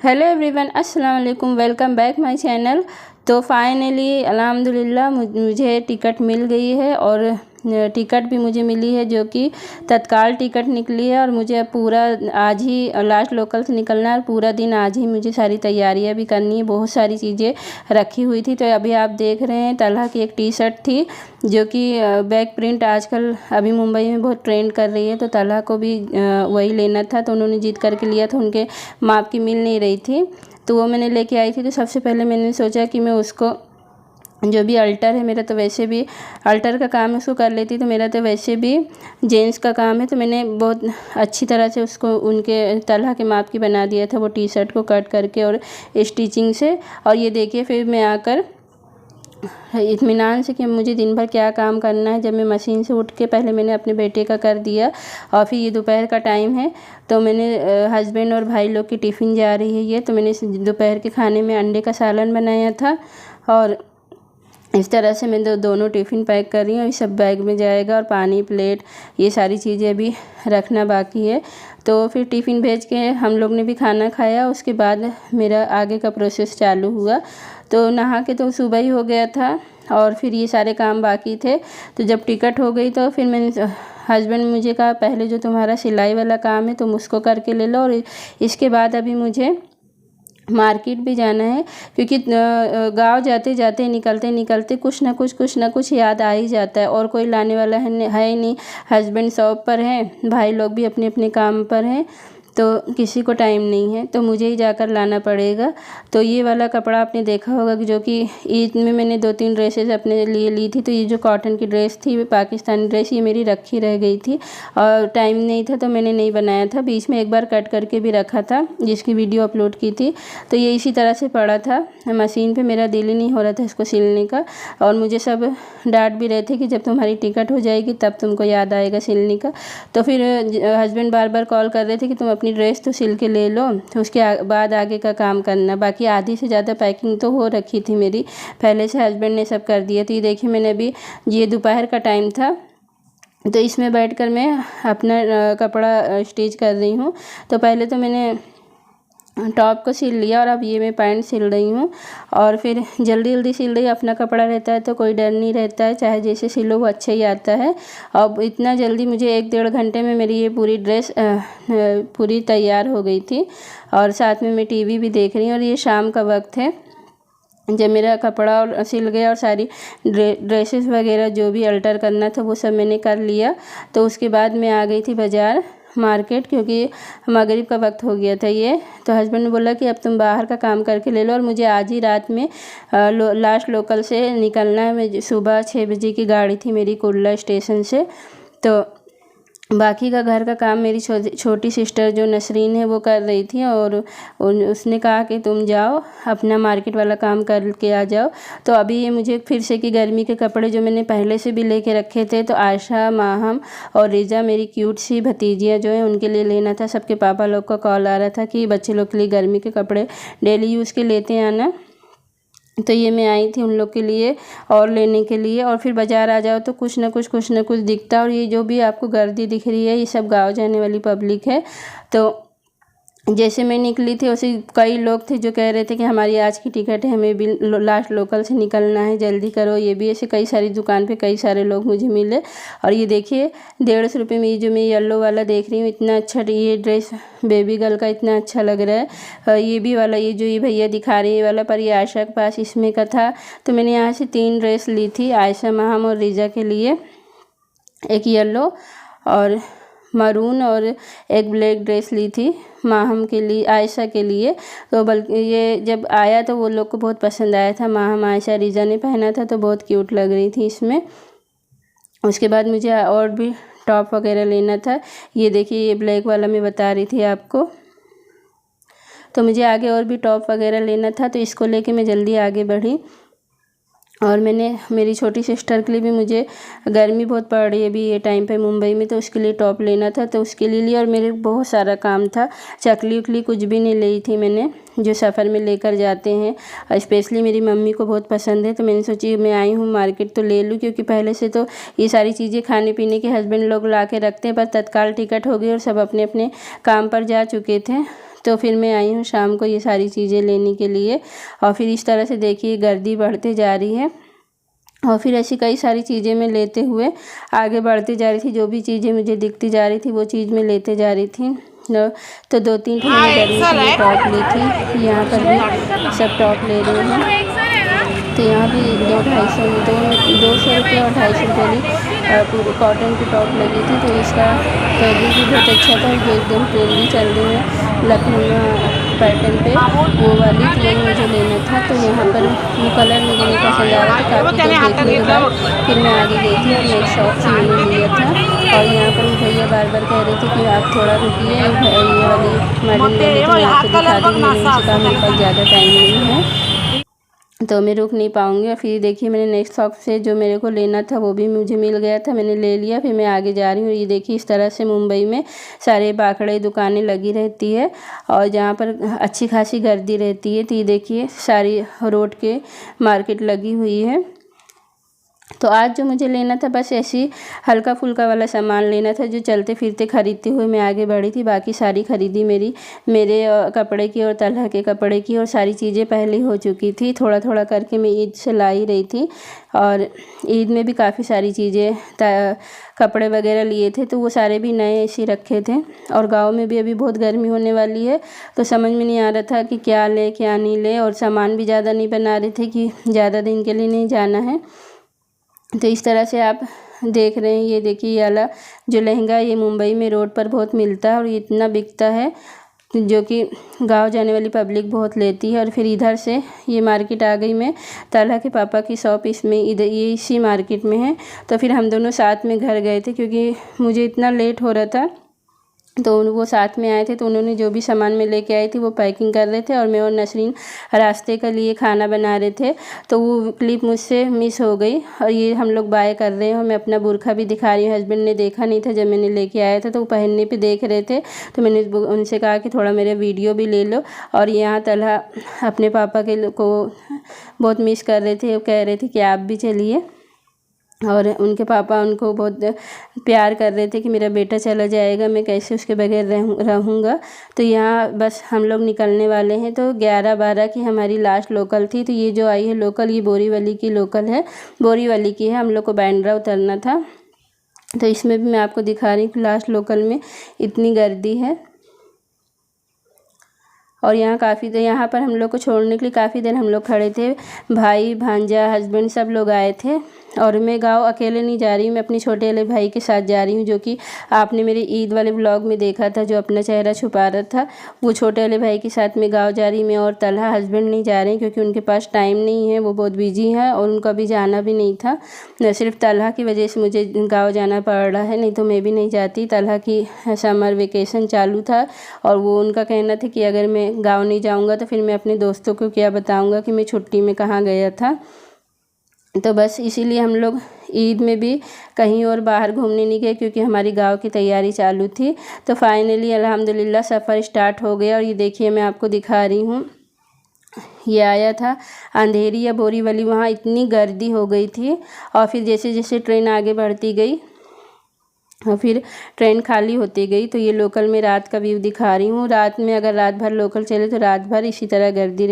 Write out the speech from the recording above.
Hello everyone, अस्सलाम वालेकुम। Welcome back my channel. तो फाइनली अल्हम्दुलिल्लाह मुझे टिकट मिल गई है और टिकट भी मुझे मिली है जो कि तत्काल टिकट निकली है। और मुझे अब पूरा आज ही लास्ट लोकल से निकलना है और पूरा दिन आज ही मुझे सारी तैयारियां भी करनी है। बहुत सारी चीज़ें रखी हुई थी। तो अभी आप देख रहे हैं तलहा की एक टी शर्ट थी जो कि बैक प्रिंट आजकल अभी मुंबई में बहुत ट्रेंड कर रही है। तो तलहा को भी वही लेना था, तो उन्होंने जीत करके लिया था। उनके माप की मिल नहीं रही थी तो वो मैंने लेके आई थी। तो सबसे पहले मैंने सोचा कि मैं उसको जो भी अल्टर है, मेरा तो वैसे भी अल्टर का काम है, उसको कर लेती। तो मेरा तो वैसे भी जेंट्स का काम है, तो मैंने बहुत अच्छी तरह से उसको उनके तलहा के माप की बना दिया था वो टी शर्ट को कट करके और स्टिचिंग से। और ये देखिए फिर मैं आकर इत्मीनान से कि मुझे दिन भर क्या काम करना है। जब मैं मशीन से उठ के पहले मैंने अपने बेटे का कर दिया और फिर ये दोपहर का टाइम है तो मैंने हस्बैंड और भाई लोग की टिफ़िन जा रही है ये, तो मैंने दोपहर के खाने में अंडे का सालन बनाया था। और इस तरह से मैं दोनों टिफ़िन पैक कर रही हूँ। ये सब बैग में जाएगा और पानी, प्लेट, ये सारी चीज़ें अभी रखना बाकी है। तो फिर टिफ़िन भेज के हम लोग ने भी खाना खाया। उसके बाद मेरा आगे का प्रोसेस चालू हुआ। तो नहा के तो सुबह ही हो गया था और फिर ये सारे काम बाकी थे। तो जब टिकट हो गई तो फिर मैंने हस्बैंड ने मुझे कहा पहले जो तुम्हारा सिलाई वाला काम है तुम उसको करके ले लो, और इसके बाद अभी मुझे मार्केट भी जाना है। क्योंकि गांव जाते जाते निकलते निकलते कुछ ना कुछ याद आ ही जाता है। और कोई लाने वाला है नहीं। हस्बैंड शॉप पर है, भाई लोग भी अपने अपने काम पर हैं, तो किसी को टाइम नहीं है, तो मुझे ही जाकर लाना पड़ेगा। तो ये वाला कपड़ा आपने देखा होगा कि जो कि ईद में मैंने 2-3 ड्रेसेस अपने लिए ली थी। तो ये जो कॉटन की ड्रेस थी, पाकिस्तानी ड्रेस, ये मेरी रखी रह गई थी और टाइम नहीं था तो मैंने नहीं बनाया था। बीच में एक बार कट करके भी रखा था जिसकी वीडियो अपलोड की थी। तो ये इसी तरह से पड़ा था मशीन पे, मेरा दिल ही नहीं हो रहा था इसको सिलने का। और मुझे सब डांट भी रहे थे कि जब तुम्हारी टिकट हो जाएगी तब तुमको याद आएगा सिलने का। तो फिर हस्बैंड बार बार कॉल कर रहे थे कि तुम अपनी ड्रेस तो सिल के ले लो, तो उसके बाद आगे का काम करना। बाकी आधी से ज़्यादा पैकिंग तो हो रखी थी मेरी पहले से, हस्बैंड ने सब कर दिया। तो ये देखिए मैंने अभी, ये दोपहर का टाइम था तो इसमें बैठकर मैं अपना कपड़ा स्टिच कर रही हूँ। तो पहले तो मैंने टॉप को सिल लिया और अब ये मैं पैंट सिल रही हूँ। और फिर जल्दी जल्दी सिल रही, अपना कपड़ा रहता है तो कोई डर नहीं रहता है, चाहे जैसे सिलो वो अच्छा ही आता है। अब इतना जल्दी मुझे 1-1.5 घंटे में मेरी ये पूरी ड्रेस पूरी तैयार हो गई थी। और साथ में मैं टीवी भी देख रही हूँ। और ये शाम का वक्त है जब मेरा कपड़ा और सिल गया और सारी ड्रेसेस वगैरह जो भी अल्टर करना था वो सब मैंने कर लिया। तो उसके बाद मैं आ गई थी बाज़ार मार्केट, क्योंकि मगरिब का वक्त हो गया था ये। तो हस्बैंड ने बोला कि अब तुम बाहर का काम करके ले लो और मुझे आज ही रात में लास्ट लोकल से निकलना है। मैं सुबह 6 बजे की गाड़ी थी मेरी कुर्ला स्टेशन से। तो बाकी का घर का काम मेरी छोटी सिस्टर जो नसरीन है वो कर रही थी और उसने कहा कि तुम जाओ अपना मार्केट वाला काम करके आ जाओ। तो अभी ये मुझे फिर से कि गर्मी के कपड़े जो मैंने पहले से भी लेके रखे थे, तो आयशा, माहम और रिजा मेरी क्यूट सी भतीजियाँ जो है उनके लिए लेना था। सबके पापा लोग का कॉल आ रहा था कि बच्चे लोग के लिए गर्मी के कपड़े डेली यूज़ के लेते आना। तो ये मैं आई थी उन लोग के लिए और लेने के लिए। और फिर बाज़ार आ जाओ तो कुछ ना कुछ दिखता। और ये जो भी आपको गर्दी दिख रही है ये सब गाँव जाने वाली पब्लिक है। तो जैसे मैं निकली थी वैसे कई लोग थे जो कह रहे थे कि हमारी आज की टिकट है, हमें भी लास्ट लोकल से निकलना है, जल्दी करो। ये भी ऐसे कई सारी दुकान पे कई सारे लोग मुझे मिले। और ये देखिए 150 रुपये में ये जो मैं येलो वाला देख रही हूँ, इतना अच्छा ये ड्रेस बेबी गर्ल का इतना अच्छा लग रहा है। ये भी वाला, ये जो ये भैया दिखा रही है वाला, पर ये आयशा के पास इसमें का था। तो मैंने यहाँ से 3 ड्रेस ली थी आयशा, माहम और रिजा के लिए, एक येलो और मरून और एक ब्लैक ड्रेस ली थी माहम के लिए, आयशा के लिए। तो बल्कि ये जब आया तो वो लोग को बहुत पसंद आया था। माहम, आयशा, रिजा ने पहना था तो बहुत क्यूट लग रही थी इसमें। उसके बाद मुझे और भी टॉप वगैरह लेना था। ये देखिए ये ब्लैक वाला मैं बता रही थी आपको। तो मुझे आगे और भी टॉप वगैरह लेना था, तो इसको लेके मैं जल्दी आगे बढ़ी। और मैंने मेरी छोटी सिस्टर के लिए भी, मुझे गर्मी बहुत पड़ रही है अभी ये टाइम पे मुंबई में, तो उसके लिए टॉप लेना था तो उसके लिए लिया। और मेरे बहुत सारा काम था, चकली उकली कुछ भी नहीं ली थी मैंने जो सफ़र में लेकर जाते हैं। और स्पेशली मेरी मम्मी को बहुत पसंद है, तो मैंने सोची मैं आई हूँ मार्केट तो ले लूँ। क्योंकि पहले से तो ये सारी चीज़ें खाने पीने के हस्बैंड लोग ला के रखते हैं, पर तत्काल टिकट हो गई और सब अपने अपने काम पर जा चुके थे। तो फिर मैं आई हूँ शाम को ये सारी चीज़ें लेने के लिए। और फिर इस तरह से देखिए गर्दी बढ़ते जा रही है और फिर ऐसी कई सारी चीज़ें मैं लेते हुए आगे बढ़ती जा रही थी। जो भी चीज़ें मुझे दिखती जा रही थी वो चीज़ मैं लेते जा रही थी। तो 2-3 मैंने गर्मी के लिए टॉप ली थी। यहाँ पर भी सब टॉप ले रहे हैं। तो यहाँ भी 200-250 रुपये और 250 रुपये की पूरी कॉटन की टॉप लगी थी। तो इसका फैब्रिक भी बहुत अच्छा था, जो एकदम ट्रेंडी चल रही है लखनऊ पैटर्न पे वो वाली, तो वही मुझे लेना था। तो यहाँ पर वो कलर मुझे नहीं पसंद आ रहा था। काफ़ी देर देखने के बाद फिर मैं आगे गई थी और मैं एक शॉप से मैंने लिया था। और यहाँ पर भैया बार बार कह रहे थे कि आप थोड़ा रुकिए, ये वाली मॉडल ले लेते मैं आपको दिखा दी। मैंने उनसे कहा मेरे पास ज़्यादा टाइम नहीं है तो मैं रुक नहीं पाऊँगी। और फिर देखिए मैंने नेक्स्ट शॉप से जो मेरे को लेना था वो भी मुझे मिल गया था, मैंने ले लिया। फिर मैं आगे जा रही हूँ। ये देखिए इस तरह से मुंबई में सारे बाकड़े दुकानें लगी रहती है और जहाँ पर अच्छी खासी गर्दी रहती है। तो ये देखिए सारी रोड के मार्केट लगी हुई है। तो आज जो मुझे लेना था बस ऐसी हल्का फुल्का वाला सामान लेना था जो चलते फिरते ख़रीदते हुए मैं आगे बढ़ी थी। बाकी सारी खरीदी मेरे कपड़े की और तलहा के कपड़े की और सारी चीज़ें पहले हो चुकी थी। थोड़ा थोड़ा करके मैं ईद से ला ही रही थी और ईद में भी काफ़ी सारी चीज़ें कपड़े वगैरह लिए थे तो वो सारे भी नए ऐसे रखे थे। और गाँव में भी अभी बहुत गर्मी होने वाली है तो समझ में नहीं आ रहा था कि क्या ले क्या नहीं ले, और सामान भी ज़्यादा नहीं बना रहे थे कि ज़्यादा दिन के लिए नहीं जाना है। तो इस तरह से आप देख रहे हैं। ये देखिए ये वाला जो लहंगा ये मुंबई में रोड पर बहुत मिलता है और ये इतना बिकता है जो कि गांव जाने वाली पब्लिक बहुत लेती है। और फिर इधर से ये मार्केट आ गई मैं, तलहा के पापा की शॉप इसमें इधर ये इसी मार्केट में है। तो फिर हम दोनों साथ में घर गए थे क्योंकि मुझे इतना लेट हो रहा था। तो वो साथ में आए थे तो उन्होंने जो भी सामान में लेके आई थी वो पैकिंग कर रहे थे और मैं और नसरीन रास्ते के लिए खाना बना रहे थे। तो वो क्लिप मुझसे मिस हो गई और ये हम लोग बाय कर रहे हैं और मैं अपना बुर्का भी दिखा रही हूँ। हस्बैंड ने देखा नहीं था जब मैंने लेके आया था तो वो पहनने पे देख रहे थे तो मैंने उनसे कहा कि थोड़ा मेरा वीडियो भी ले लो। और यहाँ तलहा अपने पापा के को बहुत मिस कर रहे थे, वो कह रहे थे कि आप भी चलिए। और उनके पापा उनको बहुत प्यार कर रहे थे कि मेरा बेटा चला जाएगा, मैं कैसे उसके बगैर रहूँगा। तो यहाँ बस हम लोग निकलने वाले हैं। तो 11-12 की हमारी लास्ट लोकल थी। तो ये जो आई है लोकल ये बोरीवली की लोकल है, बोरीवली की है। हम लोग को बांद्रा उतरना था। तो इसमें भी मैं आपको दिखा रही हूँ लास्ट लोकल में इतनी गर्दी है। और यहाँ काफ़ी देर यहाँ पर हम लोग को छोड़ने के लिए काफ़ी देर हम लोग खड़े थे। भाई भांजा हस्बैंड सब लोग आए थे। और मैं गाँव अकेले नहीं जा रही हूँ, मैं अपने छोटे वाले भाई के साथ जा रही हूँ जो कि आपने मेरे ईद वाले व्लॉग में देखा था, जो अपना चेहरा छुपा रहा था। वो छोटे वाले भाई के साथ मैं गाँव जा रही, मैं और तलहा। हस्बैंड नहीं जा रहे हैं क्योंकि उनके पास टाइम नहीं है, वो बहुत बिजी हैं और उनका भी जाना भी नहीं था। सिर्फ तलहा की वजह से मुझे गाँव जाना पड़ रहा है, नहीं तो मैं भी नहीं जाती। तलहा की समर वेकेशन चालू था और वो उनका कहना था कि अगर मैं गाँव नहीं जाऊँगा तो फिर मैं अपने दोस्तों को क्या बताऊँगा कि मैं छुट्टी में कहाँ गया था। तो बस इसीलिए हम लोग ईद में भी कहीं और बाहर घूमने नहीं गए क्योंकि हमारी गांव की तैयारी चालू थी। तो फाइनली अल्हम्दुलिल्लाह सफ़र स्टार्ट हो गया। और ये देखिए मैं आपको दिखा रही हूँ, ये आया था अंधेरी या बोरीवली, वहाँ इतनी गर्दी हो गई थी। और फिर जैसे जैसे ट्रेन आगे बढ़ती गई और फिर ट्रेन खाली होती गई। तो ये लोकल में रात का व्यू दिखा रही हूँ। रात में अगर रात भर लोकल चले तो रात भर इसी तरह गर्दी रहे।